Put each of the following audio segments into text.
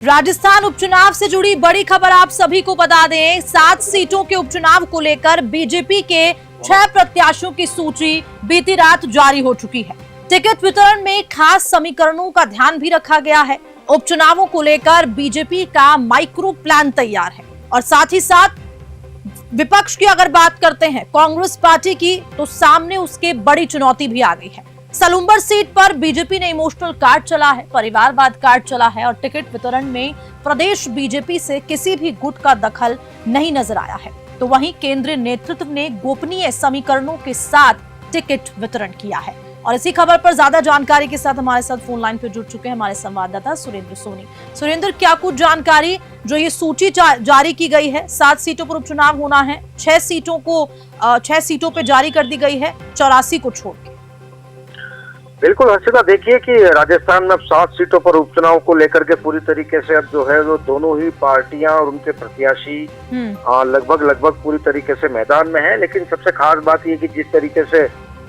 राजस्थान उपचुनाव से जुड़ी बड़ी खबर आप सभी को बता दें। 7 सीटों के उपचुनाव को लेकर बीजेपी के 6 प्रत्याशियों की सूची बीती रात जारी हो चुकी है। टिकट वितरण में खास समीकरणों का ध्यान भी रखा गया है। उपचुनावों को लेकर बीजेपी का माइक्रो प्लान तैयार है और साथ ही साथ विपक्ष की अगर बात करते हैं कांग्रेस पार्टी की, तो सामने उसके बड़ी चुनौती भी आ गई है। सलूम्बर सीट पर बीजेपी ने इमोशनल कार्ड चला है, परिवारवाद कार्ड चला है और टिकट वितरण में प्रदेश बीजेपी से किसी भी गुट का दखल नहीं नजर आया है। तो वहीं केंद्रीय नेतृत्व ने गोपनीय समीकरणों के साथ टिकट वितरण किया है। और इसी खबर पर ज्यादा जानकारी के साथ हमारे साथ फोन लाइन पर जुड़ चुके हैं हमारे संवाददाता सुरेंद्र सोनी। सुरेंद्र, क्या कुछ जानकारी, जो ये सूची जारी की गई है, 7 सीटों पर उपचुनाव होना है, 6 सीटों पर जारी कर दी गई है, 84 को छोड़ के। बिल्कुल हर्षिता, देखिए कि राजस्थान में अब 7 सीटों पर उपचुनाव को लेकर के पूरी तरीके से अब जो है वो दोनों ही पार्टियां और उनके प्रत्याशी लगभग पूरी तरीके से मैदान में है। लेकिन सबसे खास बात ये कि जिस तरीके से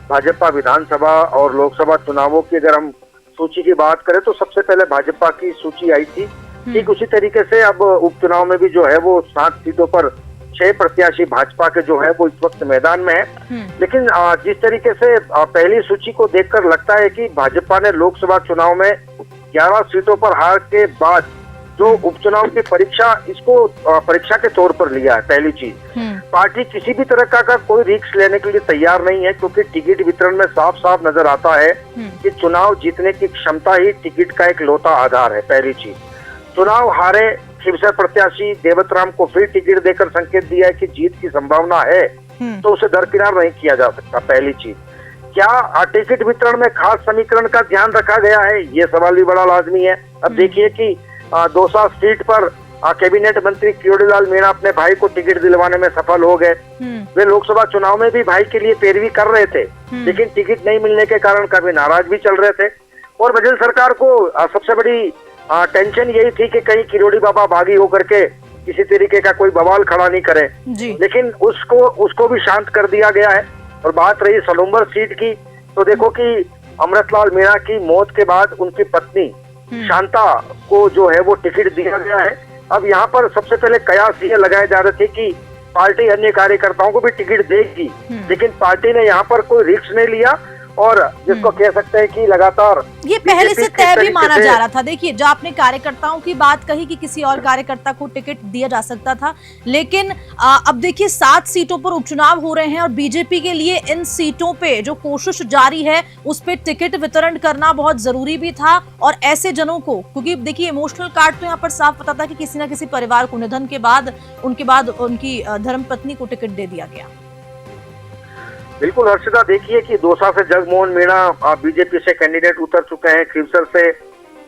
भाजपा विधानसभा और लोकसभा चुनावों की अगर हम सूची की बात करें तो सबसे पहले भाजपा की सूची आई थी। ठीक उसी तरीके से अब उपचुनाव में भी जो है वो 7 सीटों पर 6 प्रत्याशी भाजपा के जो है वो इस वक्त मैदान में है। लेकिन जिस तरीके से पहली सूची को देखकर लगता है कि भाजपा ने लोकसभा चुनाव में 11 सीटों पर हार के बाद जो उपचुनाव की परीक्षा, इसको परीक्षा के तौर पर लिया है। पहली चीज, पार्टी किसी भी तरह का कोई रिस्क लेने के लिए तैयार नहीं है, क्योंकि टिकट वितरण में साफ साफ नजर आता है कि चुनाव जीतने की क्षमता ही टिकट का एक लौता आधार है। पहली चीज, चुनाव हारे शिवसेना प्रत्याशी देवत राम को फिर टिकट देकर संकेत दिया है कि जीत की संभावना है, तो उसे दरकिनार नहीं किया जा सकता। पहली चीज, क्या टिकट वितरण में खास समीकरण का ध्यान रखा गया है, ये सवाल भी बड़ा लाजमी है। अब देखिए कि दौसा सीट पर कैबिनेट मंत्री किरोड़ीलाल मीणा अपने भाई को टिकट दिलवाने में सफल हो गए। वे लोकसभा चुनाव में भी भाई के लिए पैरवी कर रहे थे, लेकिन टिकट नहीं मिलने के कारण काफी नाराज भी चल रहे थे। और बघेल सरकार को सबसे बड़ी टेंशन यही थी कि कहीं किरोड़ी बाबा बागी होकर के किसी तरीके का कोई बवाल खड़ा नहीं करे, लेकिन उसको भी शांत कर दिया गया है। और बात रही सलूम्बर सीट की, तो देखो कि अमृतलाल मीणा की मौत के बाद उनकी पत्नी शांता को जो है वो टिकट दिया गया है। अब यहाँ पर सबसे पहले कयास ये लगाए जा रहे थे कि पार्टी अन्य कार्यकर्ताओं को भी टिकट देगी, लेकिन पार्टी ने यहाँ पर कोई रिस्क नहीं लिया और जिसको कह सकते हैं कि लगातार ये पहले से तय भी माना जा रहा था। देखिए, जो आपने कार्यकर्ताओं की बात कही कि किसी और कार्यकर्ता को टिकट दिया जा सकता था, लेकिन अब देखिए 7 सीटों पर उपचुनाव हो रहे हैं और बीजेपी के लिए इन सीटों पे जो कोशिश जारी है उस पे टिकट वितरण करना बहुत जरूरी भी था। और ऐसे जनों को, क्योंकि देखिए इमोशनल कार्ड तो यहाँ पर साफ पता था कि किसी न किसी परिवार को निधन के बाद उनकी धर्मपत्नी को टिकट दे दिया गया। बिल्कुल हर्षिता, देखिए कि दौसा से जगमोहन मीणा बीजेपी से कैंडिडेट उतर चुके हैं। खीवसर से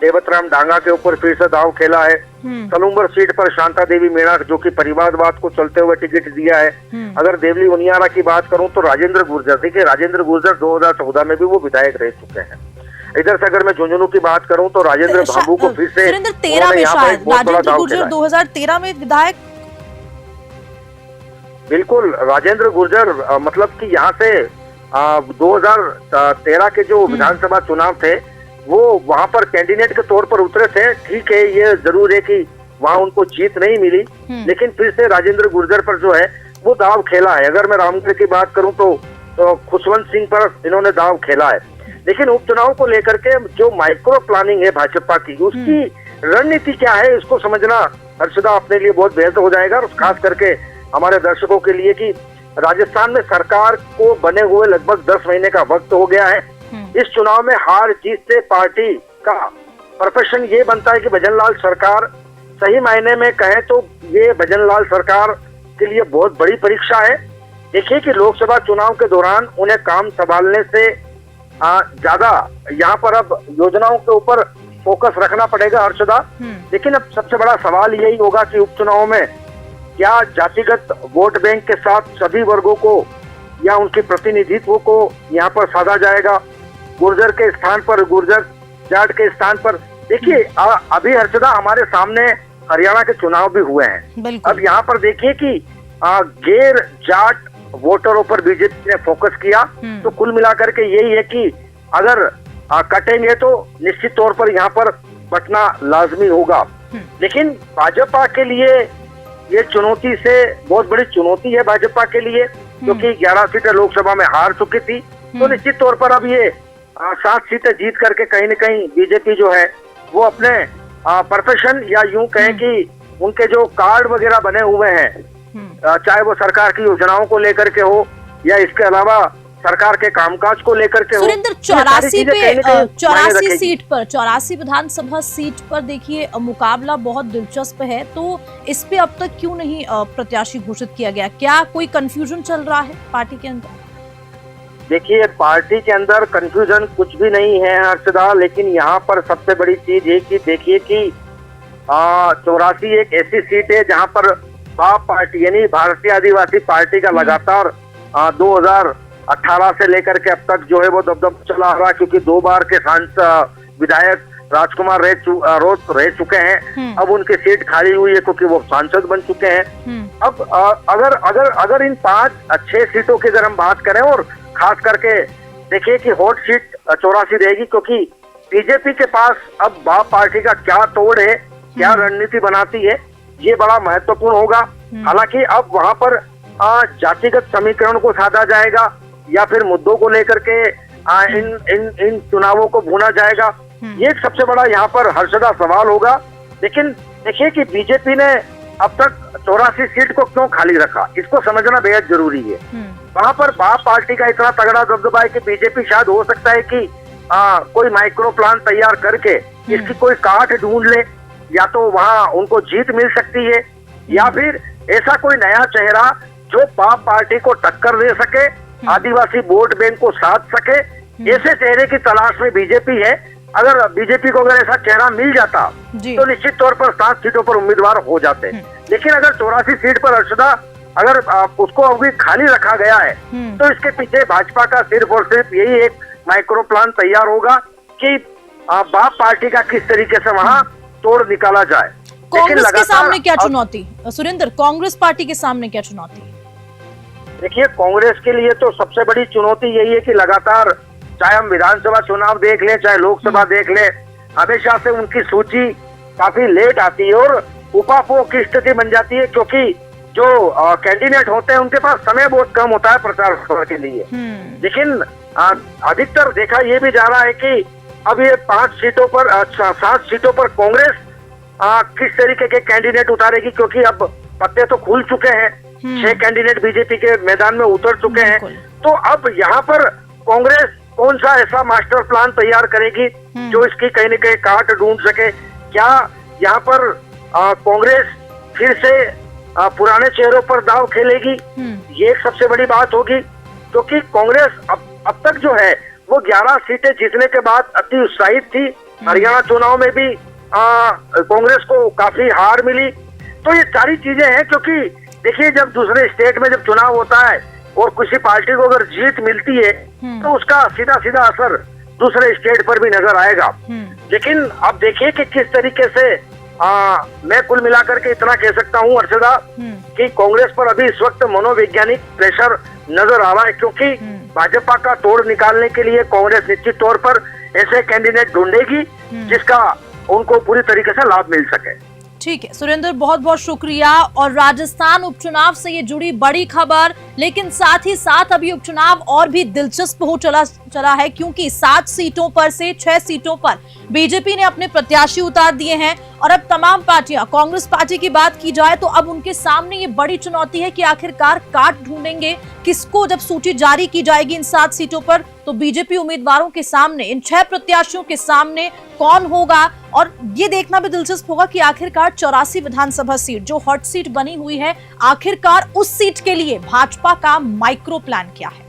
देवतराम डांगा के ऊपर फिर से दाव खेला है। सलूम्बर सीट पर शांता देवी मीणा, जो कि परिवारवाद को चलते हुए टिकट दिया है। अगर देवली उनियारा की बात करूं तो राजेंद्र गुर्जर, देखिए राजेंद्र गुर्जर 2014 में भी वो विधायक रह चुके हैं। इधर से अगर मैं झुंझुनू की बात करूं तो राजेंद्र भांबू को फिर से 2013 में विधायक। बिल्कुल, राजेंद्र गुर्जर मतलब कि यहाँ से 2013 के जो विधानसभा चुनाव थे वो वहाँ पर कैंडिडेट के तौर पर उतरे थे। ठीक है, ये जरूर है कि वहाँ उनको जीत नहीं मिली, लेकिन फिर से राजेंद्र गुर्जर पर जो है वो दाव खेला है। अगर मैं रामगढ़ की बात करूँ तो खुशवंत सिंह पर इन्होंने दाव खेला है। लेकिन उपचुनाव को लेकर के जो माइक्रो प्लानिंग है भाजपा की, उसकी रणनीति क्या है, इसको समझना हर्षदा अपने लिए बहुत बेहतर हो जाएगा। और खास करके हमारे दर्शकों के लिए कि राजस्थान में सरकार को बने हुए लगभग 10 महीने का वक्त हो गया है। इस चुनाव में हार जीत से पार्टी का प्रोफेशन ये बनता है कि भजनलाल सरकार, सही मायने में कहें तो ये भजनलाल सरकार के लिए बहुत बड़ी परीक्षा है। देखिए कि लोकसभा चुनाव के दौरान उन्हें काम संभालने से ज्यादा यहाँ पर अब योजनाओं के ऊपर फोकस रखना पड़ेगा हर्षदा। लेकिन अब सबसे बड़ा सवाल यही होगा कि उपचुनाव में क्या जातिगत वोट बैंक के साथ सभी वर्गों को या उनके प्रतिनिधित्व को यहाँ पर साधा जाएगा। गुर्जर के स्थान पर गुर्जर, जाट के स्थान पर, देखिए अभी हर्षदा हमारे सामने हरियाणा के चुनाव भी हुए हैं। अब यहाँ पर देखिए कि गैर जाट वोटरों पर बीजेपी ने फोकस किया, तो कुल मिलाकर के यही है कि अगर कटेंगे तो निश्चित तौर पर यहाँ पर बटना लाजमी होगा। लेकिन भाजपा के लिए ये चुनौती से बहुत बड़ी चुनौती है भाजपा के लिए, क्योंकि 11 सीटें लोकसभा में हार चुकी थी। तो निश्चित तौर पर अब ये 7 सीटें जीत करके कहीं न कहीं बीजेपी जो है वो अपने प्रोफेशन या यूं कहें कि उनके जो कार्ड वगैरह बने हुए हैं, चाहे वो सरकार की योजनाओं को लेकर के हो या इसके अलावा सरकार के कामकाज को लेकर के हो। सुरेंद्र, 84 विधानसभा सीट पर देखिए मुकाबला बहुत दिलचस्प है, तो इस पे अब तक क्यों नहीं प्रत्याशी घोषित किया गया? क्या कोई कंफ्यूजन चल रहा है पार्टी के अंदर? देखिए, पार्टी के अंदर कंफ्यूजन कुछ भी नहीं है हर्षदा, लेकिन यहाँ पर सबसे बड़ी चीज है कि देखिए कि 84 एक ऐसी सीट है जहाँ पर बाप पार्टी यानी भारतीय आदिवासी पार्टी का लगातार 2018 से लेकर के अब तक जो है वो दबदबा चला रहा, क्योंकि 2 बार के सांसद विधायक राजकुमार रह चुके हैं। अब उनकी सीट खाली हुई है क्योंकि वो सांसद बन चुके हैं। अब अगर इन 5-6 सीटों की अगर हम बात करें, और खास करके देखिए कि हॉट सीट 84 रहेगी, क्योंकि बीजेपी के पास अब बाप पार्टी का क्या तोड़ है, क्या रणनीति बनाती है, ये बड़ा महत्वपूर्ण होगा। हालांकि अब वहां पर जातिगत समीकरण को साधा जाएगा या फिर मुद्दों को लेकर के इन चुनावों को भुना जाएगा, ये एक सबसे बड़ा यहाँ पर हर्षदा सवाल होगा। लेकिन देखिए कि बीजेपी ने अब तक 84 सीट को क्यों खाली रखा, इसको समझना बेहद जरूरी है। वहां पर बाप पार्टी का इतना तगड़ा दबदबा है कि बीजेपी शायद हो सकता है कि कोई माइक्रो प्लान तैयार करके इसकी कोई काट ढूंढ ले, या तो वहां उनको जीत मिल सकती है, या फिर ऐसा कोई नया चेहरा जो बाप पार्टी को टक्कर दे सके, आदिवासी वोट बैंक को साध सके, ऐसे चेहरे की तलाश में बीजेपी है। अगर बीजेपी को अगर ऐसा चेहरा मिल जाता तो निश्चित तौर पर 7 सीटों पर उम्मीदवार हो जाते। लेकिन अगर 84 सीट पर हर्षदा अगर उसको अभी खाली रखा गया है, तो इसके पीछे भाजपा का सिर्फ और सिर्फ यही एक माइक्रो प्लान तैयार होगा कि बाप पार्टी का किस तरीके से वहां तोड़ निकाला जाए। कांग्रेस के सामने क्या चुनौती सुरेंद्र, कांग्रेस पार्टी के सामने क्या चुनौती? देखिए, कांग्रेस के लिए तो सबसे बड़ी चुनौती यही है कि लगातार चाहे हम विधानसभा चुनाव देख लें, चाहे लोकसभा देख लें, हमेशा से उनकी सूची काफी लेट आती है और उपापोह की स्थिति बन जाती है, क्योंकि जो कैंडिडेट होते हैं उनके पास समय बहुत कम होता है प्रचार के लिए। लेकिन अधिकतर देखा ये भी जा रहा है कि अब ये 5 सीटों पर 7 सीटों पर कांग्रेस किस तरीके के कैंडिडेट उतारेगी, क्योंकि अब पत्ते तो खुल चुके हैं, 6 कैंडिडेट बीजेपी के मैदान में उतर चुके हैं। तो अब यहाँ पर कांग्रेस कौन सा ऐसा मास्टर प्लान तैयार करेगी जो इसकी कहीं न कहीं काट ढूंढ सके? क्या यहाँ पर कांग्रेस फिर से पुराने चेहरों पर दाव खेलेगी? ये एक सबसे बड़ी बात होगी, क्योंकि कांग्रेस अब तक जो है वो 11 सीटें जीतने के बाद अति उत्साहित थी। हरियाणा चुनाव में भी कांग्रेस को काफी हार मिली। तो ये सारी चीजें हैं, क्योंकि देखिए जब दूसरे स्टेट में जब चुनाव होता है और किसी पार्टी को अगर जीत मिलती है तो उसका सीधा सीधा असर दूसरे स्टेट पर भी नजर आएगा। लेकिन अब देखिए कि किस तरीके से मैं कुल मिलाकर के इतना कह सकता हूँ हर्षदा कि कांग्रेस पर अभी इस वक्त मनोवैज्ञानिक प्रेशर नजर आ रहा है, क्योंकि भाजपा का तोड़ निकालने के लिए कांग्रेस निश्चित तौर पर ऐसे कैंडिडेट ढूंढेगी जिसका उनको पूरी तरीके से लाभ मिल सके। ठीक है सुरेंद्र, बहुत बहुत शुक्रिया। और राजस्थान उपचुनाव से ये जुड़ी बड़ी खबर, लेकिन साथ ही साथ अभी उपचुनाव और भी दिलचस्प हो चला है, क्योंकि 7 सीटों पर से 6 सीटों पर बीजेपी ने अपने प्रत्याशी उतार दिए हैं। और अब तमाम पार्टियां, कांग्रेस पार्टी की बात की जाए तो अब उनके सामने ये बड़ी चुनौती है कि आखिरकार काट ढूंढेंगे किसको। जब सूची जारी की जाएगी इन 7 सीटों पर, तो बीजेपी उम्मीदवारों के सामने, इन 6 प्रत्याशियों के सामने कौन होगा। और ये देखना भी दिलचस्प होगा कि आखिरकार 84 विधानसभा सीट जो हॉट सीट बनी हुई है, आखिरकार उस सीट के लिए भाजपा का माइक्रो प्लान क्या है।